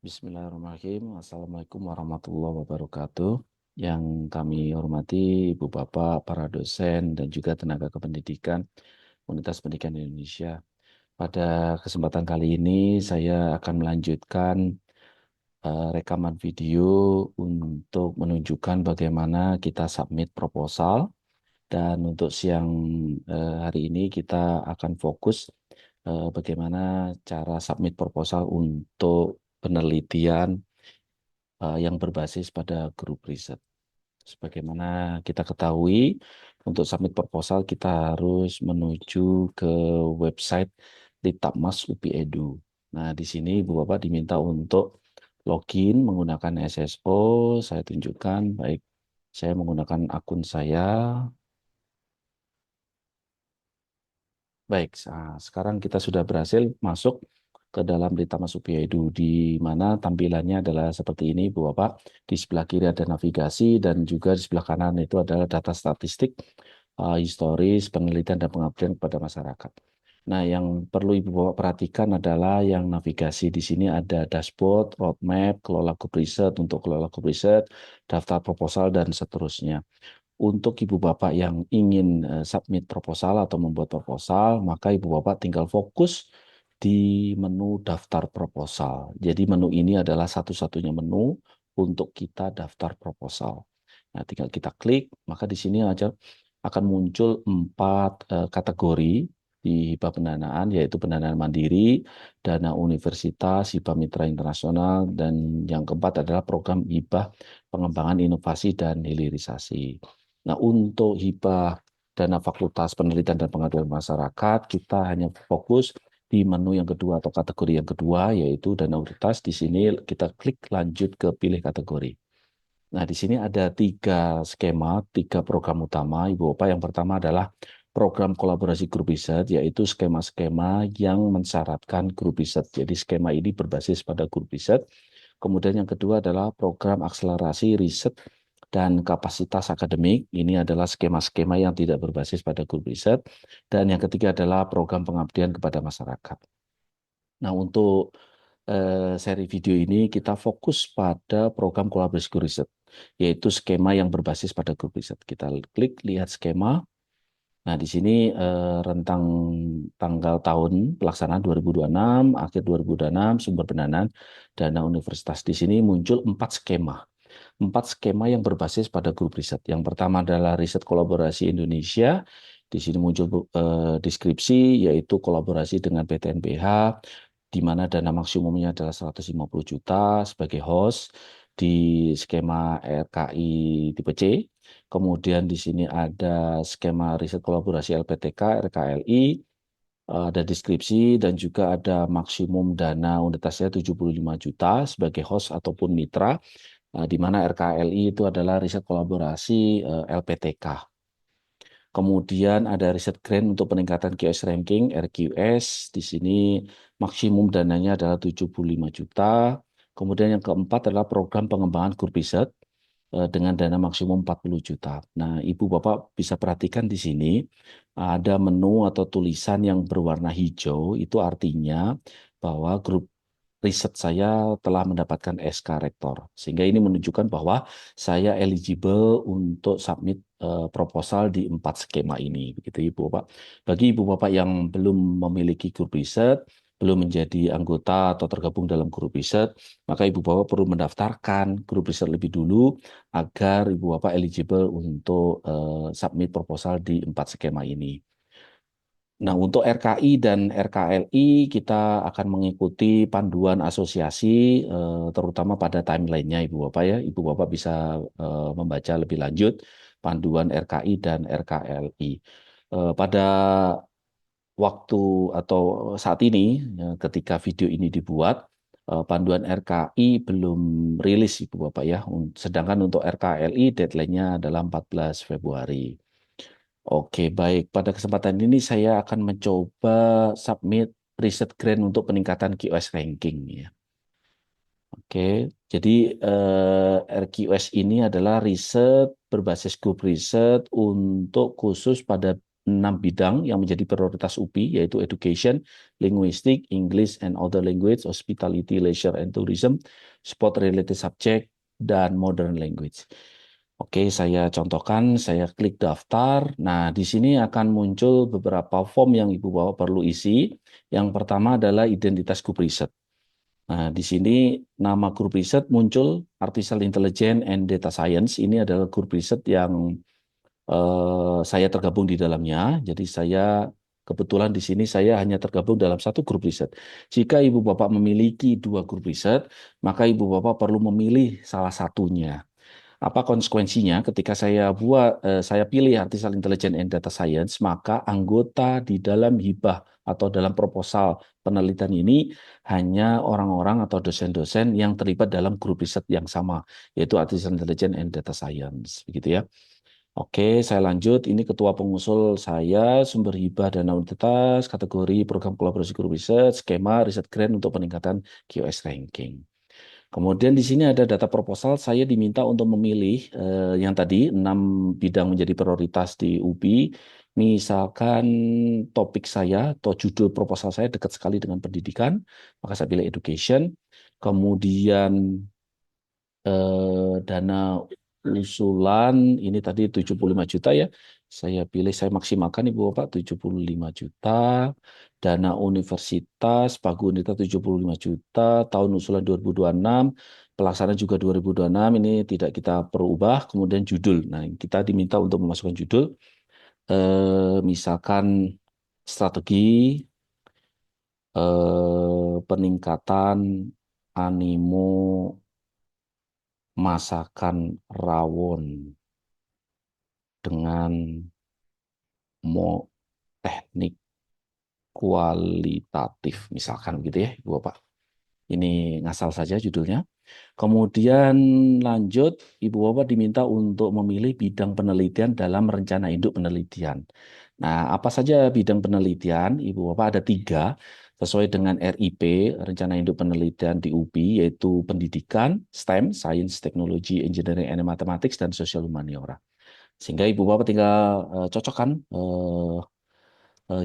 Bismillahirrahmanirrahim. Assalamualaikum warahmatullahi wabarakatuh. Yang kami hormati Ibu Bapak, para dosen, dan juga tenaga kependidikan Universitas Pendidikan Indonesia. Pada kesempatan kali ini saya akan melanjutkan rekaman video untuk menunjukkan bagaimana kita submit proposal. Dan untuk siang hari ini kita akan fokus bagaimana cara submit proposal untuk penelitian yang berbasis pada grup riset. Sebagaimana kita ketahui, untuk submit proposal kita harus menuju ke website Litbangmas UPI Edu. Nah, di sini Ibu Bapak diminta untuk login menggunakan SSO. Saya tunjukkan, baik, saya menggunakan akun saya. Baik, sekarang kita sudah berhasil masuk ke dalam berita masuk Edu, di mana tampilannya adalah seperti ini, Bu Bapak. Di sebelah kiri ada navigasi dan juga di sebelah kanan itu adalah data statistik, historis, penelitian dan pengabdian kepada masyarakat. Nah, yang perlu Ibu Bapak perhatikan adalah yang navigasi di sini ada dashboard, roadmap, kelola grup riset, untuk kelola grup riset, daftar proposal, dan seterusnya. Untuk ibu bapak yang ingin submit proposal atau membuat proposal, maka ibu bapak tinggal fokus di menu daftar proposal. Jadi menu ini adalah satu-satunya menu untuk kita daftar proposal. Nah, tinggal kita klik, maka di sini aja akan muncul 4 kategori di hibah pendanaan, yaitu pendanaan mandiri, dana universitas, hibah mitra internasional, dan yang keempat adalah program hibah pengembangan inovasi dan hilirisasi. Nah, untuk hibah dana fakultas penelitian dan pengaduan masyarakat, kita hanya fokus di menu yang kedua atau kategori yang kedua, yaitu dana universitas. Di sini kita klik lanjut ke pilih kategori. Nah, di sini ada 3 skema, 3 program utama, Ibu Bapak. Yang pertama adalah program kolaborasi grup riset, yaitu skema-skema yang mensyaratkan grup riset. Jadi skema ini berbasis pada grup riset. Kemudian yang kedua adalah program akselerasi riset dan kapasitas akademik. Ini adalah skema-skema yang tidak berbasis pada grup riset. Dan yang ketiga adalah program pengabdian kepada masyarakat. Nah, untuk seri video ini kita fokus pada program kolaborasi grup riset, yaitu skema yang berbasis pada grup riset. Kita klik lihat skema. Nah, di sini rentang tanggal tahun pelaksanaan 2026, akhir 2026, sumber pendanaan, dana universitas. Di sini muncul 4 skema. 4 skema yang berbasis pada grup riset. Yang pertama adalah riset kolaborasi Indonesia. Di sini muncul deskripsi, yaitu kolaborasi dengan PTNBH, di mana dana maksimumnya adalah 150 juta sebagai host di skema RKI tipe C. Kemudian di sini ada skema riset kolaborasi LPTK, RKLI, ada deskripsi dan juga ada maksimum dana unitasnya 75 juta sebagai host ataupun mitra, di mana RKLI itu adalah riset kolaborasi LPTK. Kemudian ada riset grant untuk peningkatan QS ranking, RQS. Di sini maksimum dananya adalah 75 juta. Kemudian yang keempat adalah program pengembangan grup riset dengan dana maksimum 40 juta. Nah, Ibu Bapak bisa perhatikan di sini ada menu atau tulisan yang berwarna hijau, itu artinya bahwa grup riset saya telah mendapatkan SK Rektor. Sehingga ini menunjukkan bahwa saya eligible untuk submit proposal di 4 skema ini. Begitu Ibu Bapak. Bagi Ibu Bapak yang belum memiliki grup riset, belum menjadi anggota atau tergabung dalam grup riset, maka Ibu Bapak perlu mendaftarkan grup riset lebih dulu agar Ibu Bapak eligible untuk submit proposal di 4 skema ini. Nah, untuk RKI dan RKLI kita akan mengikuti panduan asosiasi, terutama pada timelinenya Ibu Bapak ya. Ibu Bapak bisa membaca lebih lanjut panduan RKI dan RKLI. Pada waktu atau saat ini, ya, ketika video ini dibuat, panduan RKI belum rilis Ibu Bapak ya. Sedangkan untuk RKLI deadline-nya adalah 14 Februari. Oke, baik. Pada kesempatan ini saya akan mencoba submit riset grant untuk peningkatan QS ranking ya. Oke, jadi RQS ini adalah riset berbasis grup riset untuk khusus pada 6 bidang yang menjadi prioritas UPI, yaitu Education, Linguistic, English and Other Language, Hospitality, Leisure and Tourism, Sport Related Subject, dan Modern Language. Oke, saya contohkan, saya klik daftar. Nah, di sini akan muncul beberapa form yang Ibu Bapak perlu isi. Yang pertama adalah identitas grup riset. Nah, di sini nama grup riset muncul Artificial Intelligence and Data Science. Ini adalah grup riset yang saya tergabung di dalamnya. Jadi saya kebetulan di sini saya hanya tergabung dalam satu grup riset. Jika Ibu Bapak memiliki dua grup riset, maka Ibu Bapak perlu memilih salah satunya. Apa konsekuensinya ketika saya pilih Artificial Intelligence and Data Science, maka anggota di dalam hibah atau dalam proposal penelitian ini hanya orang-orang atau dosen-dosen yang terlibat dalam grup riset yang sama, yaitu Artificial Intelligence and Data Science, begitu ya. Oke, saya lanjut. Ini ketua pengusul saya, sumber hibah dana universitas, kategori program kolaborasi guru riset, skema riset grant untuk peningkatan QS ranking. Kemudian di sini ada data proposal, saya diminta untuk memilih yang tadi 6 bidang menjadi prioritas di UPI. Misalkan topik saya atau judul proposal saya dekat sekali dengan pendidikan, maka saya pilih education. Kemudian dana usulan ini tadi 75 juta ya. Saya pilih, saya maksimalkan Ibu Bapak 75 juta. Dana universitas, pagu universitas 75 juta, tahun usulan 2026, pelaksanaan juga 2026, ini tidak kita perubah. Kemudian judul. Nah, kita diminta untuk memasukkan judul. Misalkan strategi peningkatan animo masakan rawon dengan teknik kualitatif, misalkan gitu ya, Ibu Bapak. Ini ngasal saja judulnya. Kemudian lanjut, Ibu Bapak diminta untuk memilih bidang penelitian dalam rencana induk penelitian. Nah, apa saja bidang penelitian? Ibu Bapak ada 3, sesuai dengan RIP, Rencana Induk Penelitian di UPI, yaitu pendidikan, STEM, Science, Technology, Engineering, and Mathematics, dan Sosial Humaniora. Sehingga Ibu Bapak tinggal cocokkan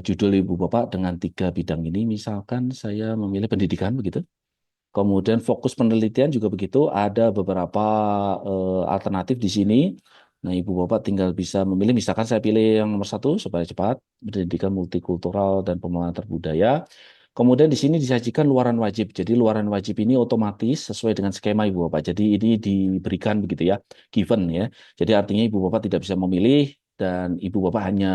judul Ibu Bapak dengan 3 bidang ini. Misalkan saya memilih pendidikan, begitu. Kemudian fokus penelitian juga begitu, ada beberapa alternatif di sini. Nah, Ibu Bapak tinggal bisa memilih, misalkan saya pilih yang nomor 1 supaya cepat, pendidikan multikultural dan pemahaman terbudaya. Kemudian di sini disajikan luaran wajib. Jadi luaran wajib ini otomatis sesuai dengan skema Ibu Bapak. Jadi ini diberikan begitu ya, given ya. Jadi artinya Ibu Bapak tidak bisa memilih dan Ibu Bapak hanya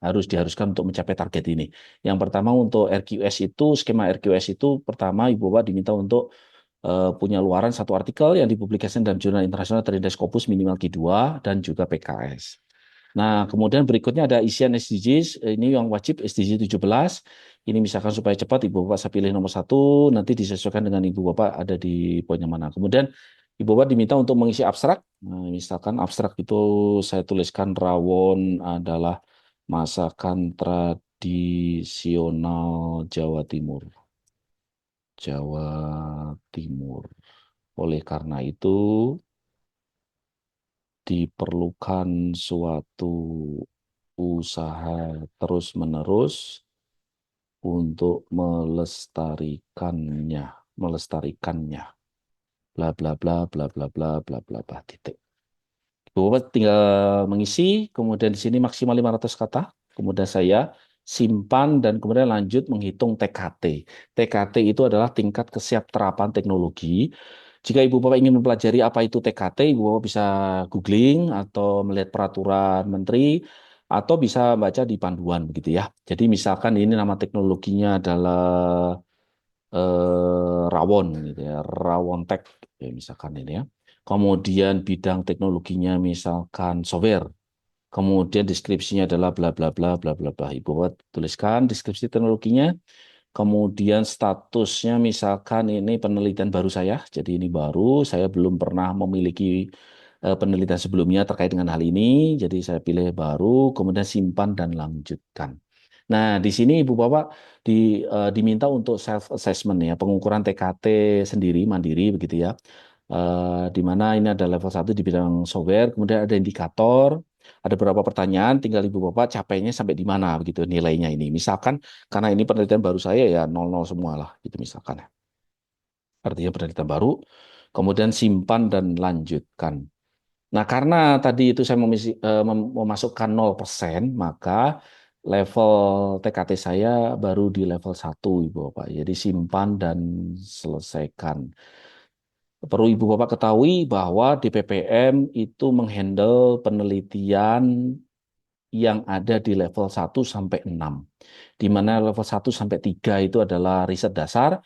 diharuskan untuk mencapai target ini. Yang pertama untuk RQS itu, skema RQS itu pertama Ibu Bapak diminta untuk punya luaran 1 artikel yang dipublikasikan dalam jurnal internasional terindeks Scopus minimal Q2 dan juga PKS. Nah, kemudian berikutnya ada isian SDGs, ini yang wajib SDG 17. Ini misalkan supaya cepat Ibu Bapak saya pilih nomor 1, nanti disesuaikan dengan Ibu Bapak ada di poin yang mana. Kemudian Ibu Bapak diminta untuk mengisi abstrak. Nah, misalkan abstrak itu saya tuliskan rawon adalah masakan tradisional Jawa Timur. Jawa Timur. Oleh karena itu, diperlukan suatu usaha terus-menerus untuk melestarikannya. Bla bla bla bla bla bla bla bla bla titik. Bapak tinggal mengisi, kemudian di sini maksimal 500 kata, kemudian saya simpan dan kemudian lanjut menghitung TKT. TKT itu adalah tingkat kesiapterapan teknologi. Jika Ibu Bapak ingin mempelajari apa itu TKT, Ibu Bapak bisa googling atau melihat peraturan menteri atau bisa baca di panduan begitu ya. Jadi misalkan ini nama teknologinya adalah rawon gitu ya, rawon tech ya, misalkan ini ya. Kemudian bidang teknologinya misalkan software. Kemudian deskripsinya adalah bla bla bla bla bla bla. Ibu Bapak tuliskan deskripsi teknologinya. Kemudian statusnya misalkan ini penelitian baru saya. Jadi ini baru, saya belum pernah memiliki penelitian sebelumnya terkait dengan hal ini. Jadi saya pilih baru, kemudian simpan dan lanjutkan. Nah, di sini Ibu Bapak diminta untuk self assessment ya, pengukuran TKT sendiri mandiri begitu ya. Di mana ini ada level 1 di bidang software, kemudian ada indikator. Ada beberapa pertanyaan, tinggal Ibu Bapak capainya sampai di mana begitu nilainya ini. Misalkan karena ini penelitian baru saya ya 00 semua lah gitu misalkan ya. Artinya penelitian baru, kemudian simpan dan lanjutkan. Nah, karena tadi itu saya memasukkan 0%, maka level TKT saya baru di level 1, Ibu Bapak. Jadi simpan dan selesaikan. Perlu Ibu Bapak ketahui bahwa DPPM itu menghandle penelitian yang ada di level 1 sampai 6, di mana level 1 sampai 3 itu adalah riset dasar,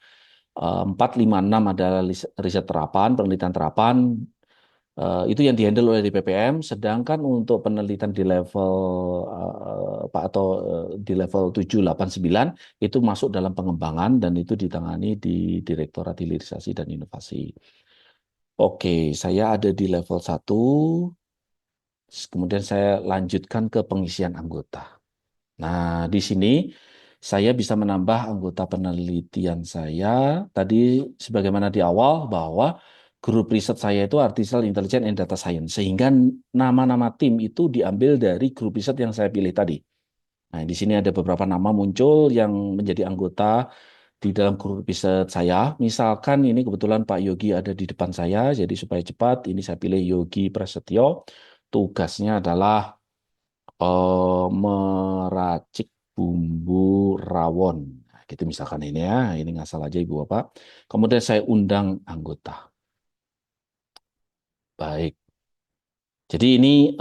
4, 5, 6 adalah riset terapan, penelitian terapan, itu yang dihandle oleh DPPM, sedangkan untuk penelitian di level Pak atau di level 7, 8, 9 itu masuk dalam pengembangan dan itu ditangani di Direktorat Hilirisasi dan Inovasi. Oke, saya ada di level 1, kemudian saya lanjutkan ke pengisian anggota. Nah, di sini saya bisa menambah anggota penelitian saya. Tadi sebagaimana di awal bahwa grup riset saya itu Artificial Intelligence and Data Science. Sehingga nama-nama tim itu diambil dari grup riset yang saya pilih tadi. Nah, di sini ada beberapa nama muncul yang menjadi anggota di dalam grup riset saya. Misalkan ini kebetulan Pak Yogi ada di depan saya, jadi supaya cepat, ini saya pilih Yogi Prasetyo. Tugasnya adalah meracik bumbu rawon. Nah, gitu misalkan ini ya, ini ngasal aja Ibu Bapak. Kemudian saya undang anggota. Baik. Jadi ini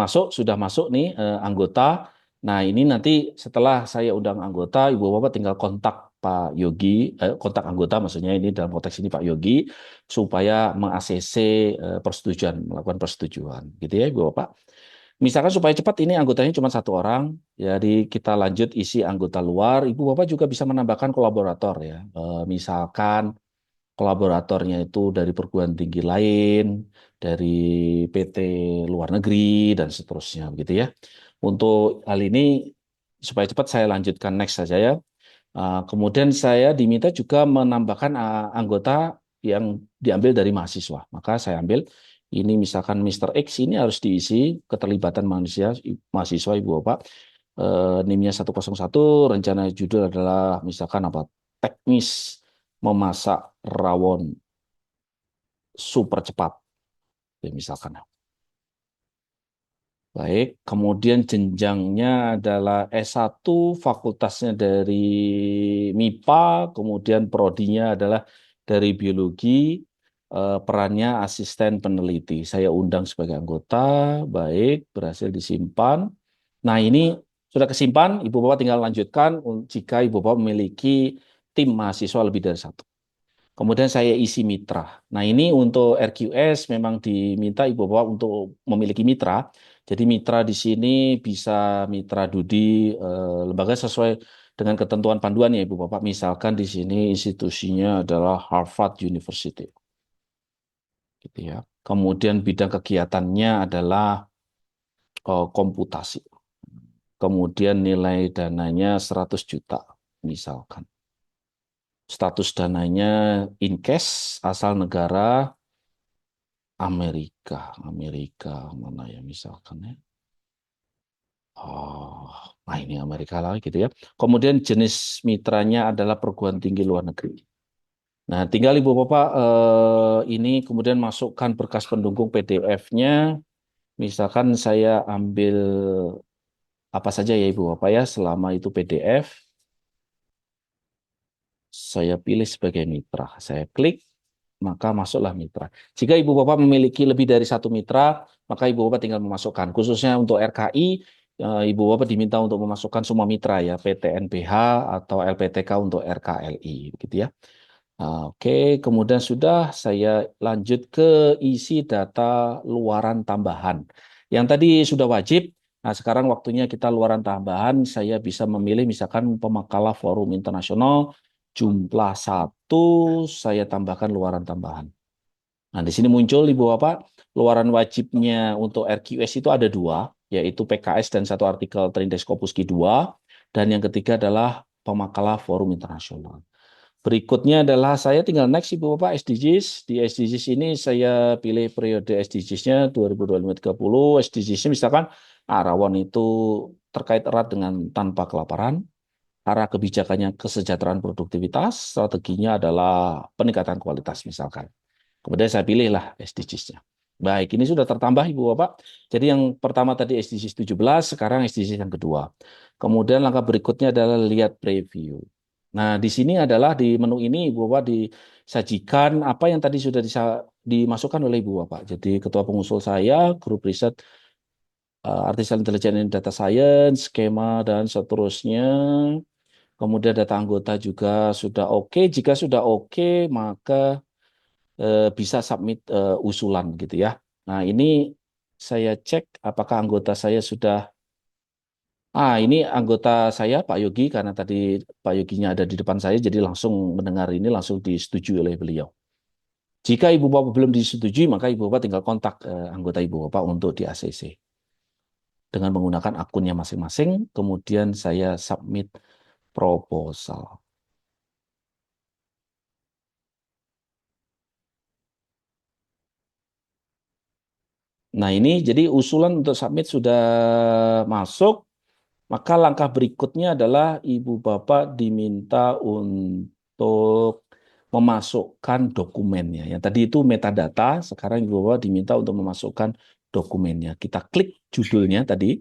sudah masuk nih anggota. Nah ini nanti setelah saya undang anggota, Ibu Bapak tinggal kontak Pak Yogi, kontak anggota maksudnya ini dalam konteks ini Pak Yogi, supaya meng-ACC persetujuan, melakukan persetujuan. Gitu ya Ibu Bapak. Misalkan supaya cepat ini anggotanya cuma 1 orang, jadi kita lanjut isi anggota luar. Ibu Bapak juga bisa menambahkan kolaborator ya. Misalkan kolaboratornya itu dari perguruan tinggi lain, dari PT luar negeri dan seterusnya begitu ya. Untuk hal ini supaya cepat saya lanjutkan next saja ya. Kemudian saya diminta juga menambahkan anggota yang diambil dari mahasiswa. Maka saya ambil ini misalkan Mr. X ini harus diisi keterlibatan manusia mahasiswa Ibu Bapak. NIM-nya 101, rencana judul adalah misalkan apa? Teknis memasak rawon super cepat. Ya, misalkan. Baik, kemudian jenjangnya adalah S1, fakultasnya dari MIPA, kemudian prodinya adalah dari biologi, perannya asisten peneliti. Saya undang sebagai anggota, baik, berhasil disimpan. Nah, ini sudah kesimpan, Ibu Bapak tinggal lanjutkan jika Ibu Bapak memiliki tim mahasiswa lebih dari 1. Kemudian saya isi mitra. Nah, ini untuk RQS memang diminta Ibu Bapak untuk memiliki mitra. Jadi mitra di sini bisa mitra Dudi lembaga sesuai dengan ketentuan panduan ya Ibu Bapak. Misalkan di sini institusinya adalah Harvard University. Gitu ya. Kemudian bidang kegiatannya adalah komputasi. Kemudian nilai dananya 100 juta misalkan. Status dananya in cash asal negara Amerika, Amerika mana ya misalkan ya. Oh, nah ini Amerika lah gitu ya. Kemudian jenis mitranya adalah perguruan tinggi luar negeri. Nah, tinggal Ibu Bapak ini kemudian masukkan berkas pendukung PDF-nya. Misalkan saya ambil apa saja ya Ibu Bapak ya, selama itu PDF, saya pilih sebagai mitra. Saya klik, maka masuklah mitra. Jika Ibu Bapak memiliki lebih dari 1 mitra, maka Ibu Bapak tinggal memasukkan. Khususnya untuk RKI, Ibu Bapak diminta untuk memasukkan semua mitra ya, PTNBH atau LPTK untuk RKLI, gitu ya. Oke, kemudian sudah saya lanjut ke isi data luaran tambahan. Yang tadi sudah wajib, nah sekarang waktunya kita luaran tambahan, saya bisa memilih misalkan pemakalah forum internasional, jumlah 1, saya tambahkan luaran tambahan. Nah, di sini muncul Ibu Bapak, luaran wajibnya untuk RQS itu ada 2, yaitu PKS dan 1 artikel Trindeks Kopuski 2, dan yang ketiga adalah pemakalah forum internasional. Berikutnya adalah saya tinggal next Ibu Bapak SDGs. Di SDGs ini saya pilih periode SDGs-nya 2025-30. SDGs-nya misalkan rawan itu terkait erat dengan tanpa kelaparan, arah kebijakannya kesejahteraan produktivitas, strateginya adalah peningkatan kualitas misalkan. Kemudian saya pilihlah SDGs-nya. Baik, ini sudah tertambah Ibu Bapak. Jadi yang pertama tadi SDGs 17, sekarang SDGs yang kedua. Kemudian langkah berikutnya adalah lihat preview. Nah, di sini adalah di menu ini Ibu Bapak disajikan apa yang tadi sudah dimasukkan oleh Ibu Bapak. Jadi ketua pengusul saya, grup riset Artificial Intelligence and Data Science, skema dan seterusnya. Kemudian data anggota juga sudah oke. Jika sudah oke, maka bisa submit usulan gitu ya. Nah, ini saya cek apakah anggota saya sudah ini anggota saya Pak Yogi karena tadi Pak Yoginya ada di depan saya jadi langsung mendengar ini langsung disetujui oleh beliau. Jika Ibu Bapak belum disetujui, maka Ibu Bapak tinggal kontak anggota Ibu Bapak untuk di ACC dengan menggunakan akunnya masing-masing, kemudian saya submit proposal. Nah, ini jadi usulan untuk submit sudah masuk. Maka langkah berikutnya adalah Ibu Bapak diminta untuk memasukkan dokumennya. Yang tadi itu metadata, sekarang Ibu Bapak diminta untuk memasukkan dokumennya. Kita klik judulnya tadi,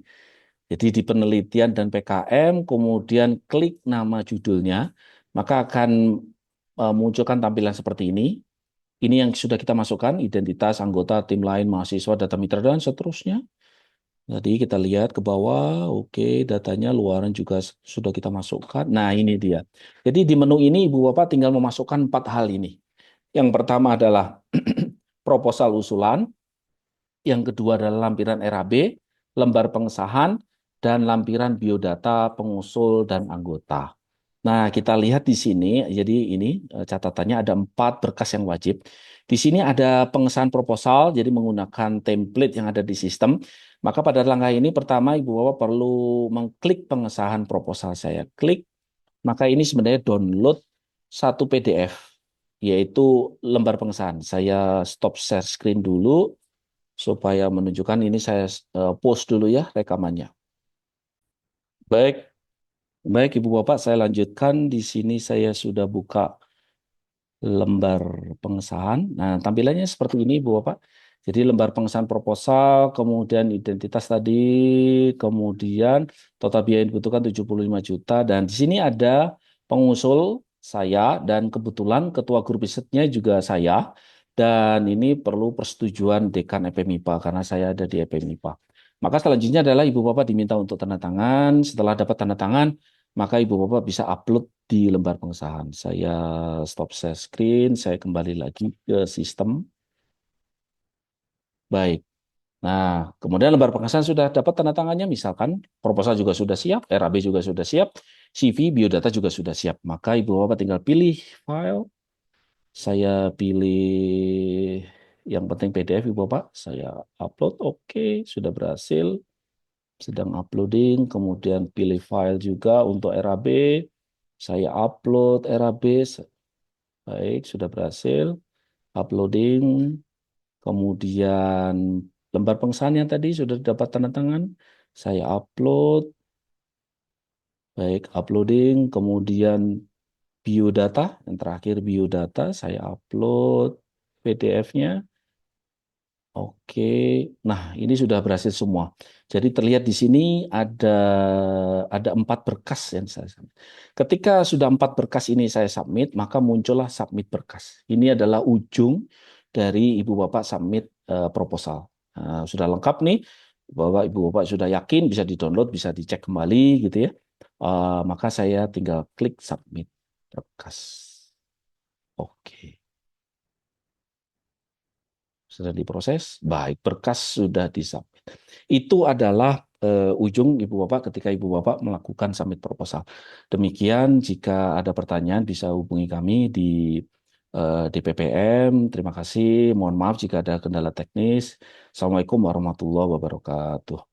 jadi di penelitian dan PKM, kemudian klik nama judulnya, maka akan munculkan tampilan seperti ini. Ini yang sudah kita masukkan, identitas, anggota, tim lain, mahasiswa, data mitra, dan seterusnya. Tadi kita lihat ke bawah, oke, datanya luaran juga sudah kita masukkan. Nah, ini dia. Jadi di menu ini Ibu Bapak tinggal memasukkan 4 hal ini. Yang pertama adalah proposal usulan, yang kedua adalah lampiran RAB, lembar pengesahan, dan lampiran biodata pengusul dan anggota. Nah, kita lihat di sini, jadi ini catatannya ada 4 berkas yang wajib. Di sini ada pengesahan proposal, jadi menggunakan template yang ada di sistem. Maka pada langkah ini pertama Ibu Bapak perlu mengklik pengesahan proposal saya. Klik, maka ini sebenarnya download satu PDF, yaitu lembar pengesahan. Saya stop share screen dulu, supaya menunjukkan ini saya post dulu ya rekamannya. Baik, baik Ibu Bapak, saya lanjutkan. Di sini saya sudah buka lembar pengesahan. Nah, tampilannya seperti ini, Bu Bapak. Jadi lembar pengesahan proposal, kemudian identitas tadi, kemudian total biaya yang dibutuhkan 75 juta. Dan di sini ada pengusul saya, dan kebetulan ketua grup risetnya juga saya. Dan ini perlu persetujuan Dekan FMIPA, karena saya ada di FMIPA. Maka selanjutnya adalah Ibu Bapak diminta untuk tanda tangan. Setelah dapat tanda tangan, maka Ibu Bapak bisa upload di lembar pengesahan. Saya stop share screen, saya kembali lagi ke sistem. Baik. Nah, kemudian lembar pengesahan sudah dapat tanda tangannya, misalkan proposal juga sudah siap, RAB juga sudah siap, CV, biodata juga sudah siap. Maka Ibu Bapak tinggal pilih file. Saya pilih yang penting PDF Ibu Bapak. Saya upload, oke, sudah berhasil. Sedang uploading, kemudian pilih file juga untuk RAB. Saya upload RAB. Baik, sudah berhasil. Uploading. Kemudian lembar pengesahan yang tadi sudah dapat tanda tangan. Saya upload. Baik, uploading. Kemudian biodata. Yang terakhir biodata. Saya upload PDF-nya. Oke, nah ini sudah berhasil semua. Jadi terlihat di sini ada 4 berkas yang saya submit. Ketika sudah 4 berkas ini saya submit, maka muncullah submit berkas. Ini adalah ujung dari Ibu Bapak submit proposal. Nah, sudah lengkap nih, bahwa Ibu Bapak sudah yakin bisa di-download, bisa dicek kembali gitu ya. Maka saya tinggal klik submit berkas. Oke. Sudah diproses, baik, berkas sudah disubmit. Itu adalah ujung Ibu Bapak ketika Ibu Bapak melakukan submit proposal. Demikian, jika ada pertanyaan bisa hubungi kami di DPPM. Terima kasih, mohon maaf jika ada kendala teknis. Assalamualaikum warahmatullahi wabarakatuh.